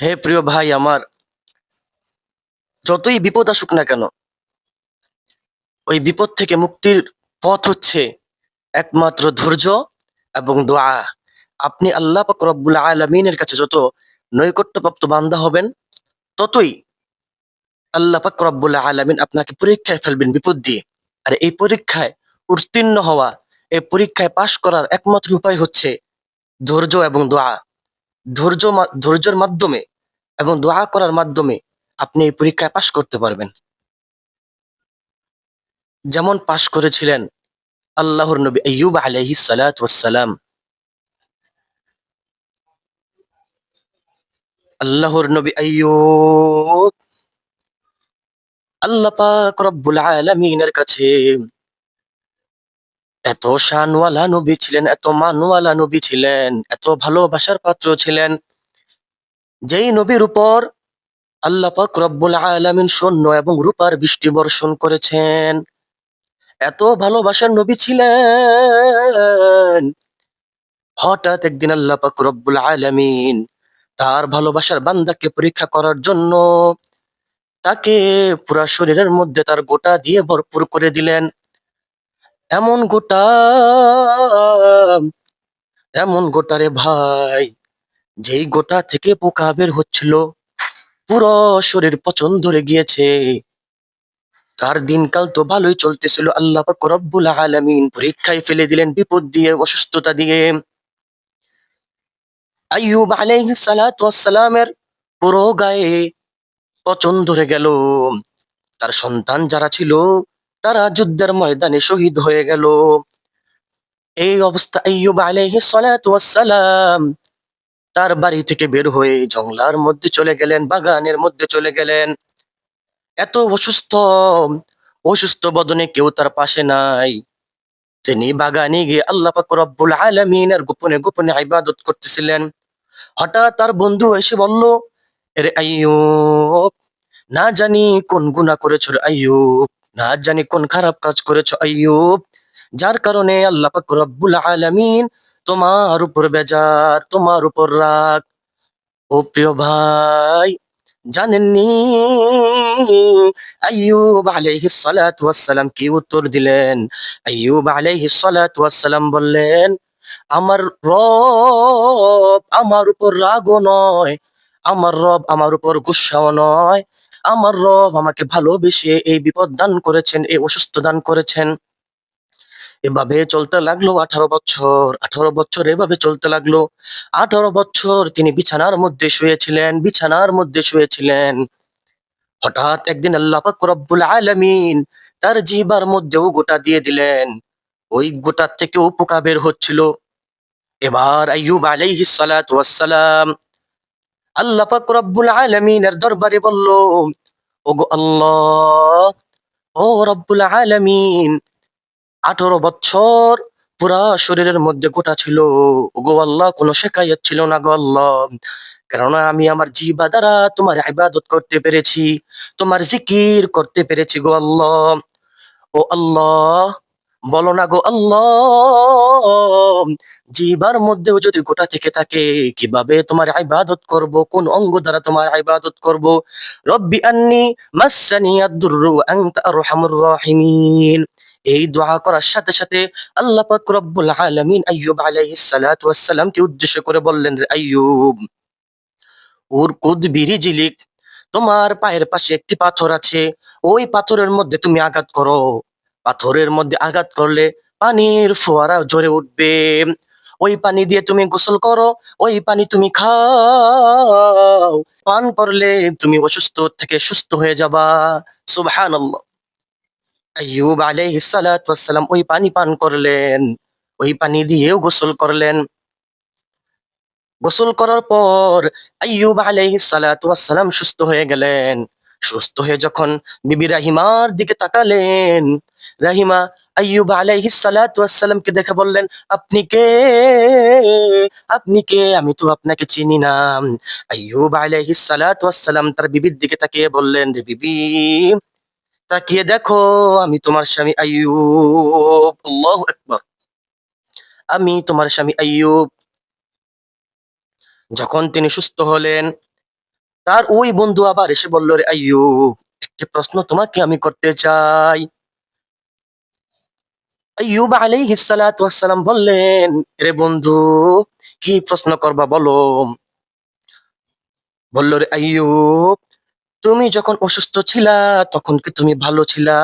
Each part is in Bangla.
হে প্রিয় ভাই আমার, যতই বিপদ আসুক না কেন, ওই বিপদ থেকে মুক্তির পথ হচ্ছে একমাত্র ধৈর্য এবং দোয়া। আপনি আল্লাহ পাক রব্বুল আলামিনের কাছে যত নৈকট্যপ্রাপ্ত বান্দা হবেন, ততই আল্লাহ পাক রব্বুল আলামিন আপনাকে পরীক্ষায় ফেলবেন বিপদ দিয়ে। আর এই পরীক্ষায় উত্তীর্ণ হওয়া, এই পরীক্ষায় পাশ করার একমাত্র উপায় হচ্ছে ধৈর্য এবং দোয়া। ধৈর্যের মাধ্যমে এবং দোয়া করার মাধ্যমে আপনি এই পরীক্ষায় পাশ করতে পারবেন। যেমন পাশ করেছিলেন আল্লাহর নবী আইয়ুব আলাইহিস সালাতু ওয়াসসালাম। আল্লাহর নবী আইয়ুব আল্লাহ পাক রব্বুল আলামিনের কাছে এত শানওয়ালা নবী ছিলেন, এত মানওয়ালা নবী ছিলেন, এত ভালোবাসার পাত্র ছিলেন, যেই নবীর উপর আল্লাহ পাক রব্বুল আলামিন সৈন্য এবং রূপার বৃষ্টি বর্ষণ করেছেন। এত ভালোবাসার নবী ছিলেন, হঠাৎ একদিন আল্লাহ পাক রব্বুল আলামিন তার ভালোবাসার বান্দাকে পরীক্ষা করার জন্য তাকে পুরা শরীরের মধ্যে তার গোটা দিয়ে ভরপুর করে দিলেন। এমন গোটা, এমন গোটা রে ভাই, যেই গোটা থেকে পোকা বের হচ্ছিল, পুরো শরীর পচন ধরে গিয়েছে। তার দিনকাল তো ভালোই চলতেছিল, আল্লাহ পাক রব্বুল আলামিন পরীক্ষায় ফেলে দিলেন বিপদ দিয়ে, অসুস্থতা দিয়ে। আইয়ুব আলাইহিস সালাতু ওয়াস সালামের পুরো গায়ে পচন ধরে গেল। তার সন্তান যারা ছিল তারা যুদ্ধের ময়দানে শহীদ হয়ে গেল। এই অবস্থা আইয়ুব আলাইহিস সালাতু ওয়াস সালাম তার বাড়ি থেকে বের হয়ে জঙ্গলার মধ্যে চলে গেলেন, বাগানের মধ্যে চলে গেলেন। এত অসুস্থ, অসুস্থ বদনে কেউ তার পাশে নাই। তিনি বাগানে গিয়ে আল্লাহ পাক রব্বুল আলামিনের গোপনে গোপনে ইবাদত করতেছিলেন। হঠাৎ তার বন্ধু এসে বলল, এরে আইয়ুব, না জানি কোন গুনাহ করেছো রে আইয়ুব, না জানি কোন খারাপ কাজ করেছো আইয়ুব, যার কারণে আল্লাহ পাক রব্বুল আলামিন তোমার উপর বেজার, তোমার উপর রাগ। ও প্রিয় ভাই, জানেননি আইয়ুব আলাইহিস সালাতু ওয়াস সালাম কি উত্তর দিলেন? আইয়ুব আলাইহিস সালাতু ওয়াস সালাম বললেন, আমার রব আমার উপর রাগও নয়, আমার রব আমার উপর গুসাও নয়, আমার রব আমাকে ভালোবেসে এই বিপদ দান করেছেন, এই অসুস্থ দান করেছেন। এভাবে চলতে লাগলো 18 বছর, 18 বছর এভাবে চলতে লাগলো। 18 বছর তিনি বিছানার মধ্যে শুয়েছিলেন, বিছানার মধ্যে শুয়েছিলেন। হঠাৎ একদিন আল্লাহ পাক রব্বুল আলামিন তার জিহ্বার মধ্যেও গোটা দিয়ে দিলেন। ওই গোটার থেকেও পোকা বের হচ্ছিল। এবার আইয়ুব আলাইহিস সালাতু ওয়াস সালাম আল্লাহ পাক রব্বুল আলামিনের দরবারে বলল, ওগো আল্লাহ, ও রব্বুল আলামিন, 18 বছর পুরা শরীরের মধ্যে গোটা ছিল, ওগো আল্লাহ, কোনো শেখায়ত ছিল না গো আল্লাহ। কেননা আমি আমার জিহ্বা দ্বারা তোমার ইবাদত করতে পেরেছি, তোমার জিকির করতে পেরেছি গো আল্লাহ। ও আল্লাহ, বলো না গো আল্লাহ, জিহ্বার মধ্যেও যদি গোটা থেকে থাকে, কিভাবে তোমার ইবাদত করব, কোন অঙ্গ দ্বারা তোমার ইবাদত করব? রব্বি আন্নি মাসসানি আদ-দুররু ওয়া আনতা আরহামুর রাহিমিন। এই দোয়া করার সাথে সাথে আল্লাহ পাক রব্বুল আলামিন আইয়ুব আলাইহিস সালাতু ওয়াস সালামকে উদ্দেশ্য করে বললেন, রে আইয়ুব, উরকুদ বিরিজিলিক, তোমার পায়ের পাশে একটি পাথর আছে, ওই পাথরের মধ্যে তুমি আঘাত করো। পাথরের মধ্যে আঘাত করলে পানির ফোয়ারা জ্বরে উঠবে। ওই পানি দিয়ে তুমি গোসল করো, ওই পানি তুমি খাও, পান করলে তুমি অসুস্থ থেকে সুস্থ হয়ে যাবা। সুবহানাল্লাহ। আইয়ুব আলাইহিস সালাতু ওয়াস সালাম ওই পানি পান করলেন, ওই পানি দিয়েও গোসল করলেন। গোসল করার পর আইয়ুব আলাইহিস সালাতু ওয়াস সালাম সুস্থ হয়ে গেলেন। সুস্থ হয়ে যখন বিবি রাহিমার দিকে তাকালেন, রাহিমা আইয়ুব আলাইহিস সালাতু ওয়াস সালামকে দেখে বললেন, আপনি কে? আপনি কে? আমি তো আপনাকে চিনি না। আইয়ুব আলাইহিস সালাতু ওয়াস সালাম তার বিবির দিকে তাকিয়ে বললেন, রে বিবি, তাকিয়ে দেখো, আমি তোমার স্বামী আইয়ুব। আল্লাহু আকবার। আমি তোমার স্বামী আইয়ুব। যখন তিনি সুস্থ হলেন, তার ওই বন্ধু আবার এসে বলল, রে আইয়ুব, একটি প্রশ্ন তোমাকে আমি করতে চাই। আইয়ুব আলাইহিস সালাতু ওয়াসসালাম বললেন, রে বন্ধু, কি প্রশ্ন করবা বলো। বলল, রে আইয়ুব, তুমি যখন অসুস্থ ছিলা তখন কি তুমি ভালো ছিলা,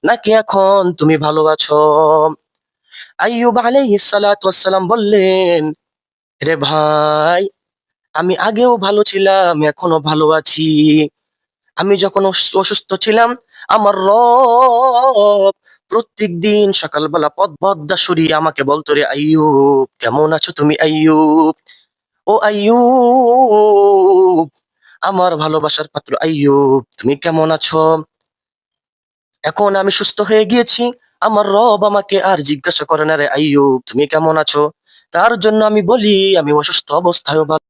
নাকি এখন তুমি ভালো আছো? আইয়ুব আলাইহিস সালাতু ওয়াসসালাম বললেন, রে ভাই, আমি আগেও ভালো ছিলাম, এখনো ভালো আছি। আমি যখন অসুস্থ ছিলাম, আমার রব প্রত্যেকদিন সকালবেলা পদ্মা সরিয়ে আমাকে বলতো, রে আইয়ুব, কেমন আছো তুমি আইয়ুব? ও আইয়ুব, আমার ভালোবাসার পাত্র আইয়ুব, তুমি কেমন আছো? এখন আমি সুস্থ হয়ে গিয়েছি, আমার রব আমাকে আর জিজ্ঞাসা করে না, রে আইয়ুব তুমি কেমন আছো। তার জন্য আমি বলি, আমি অসুস্থ অবস্থায়ও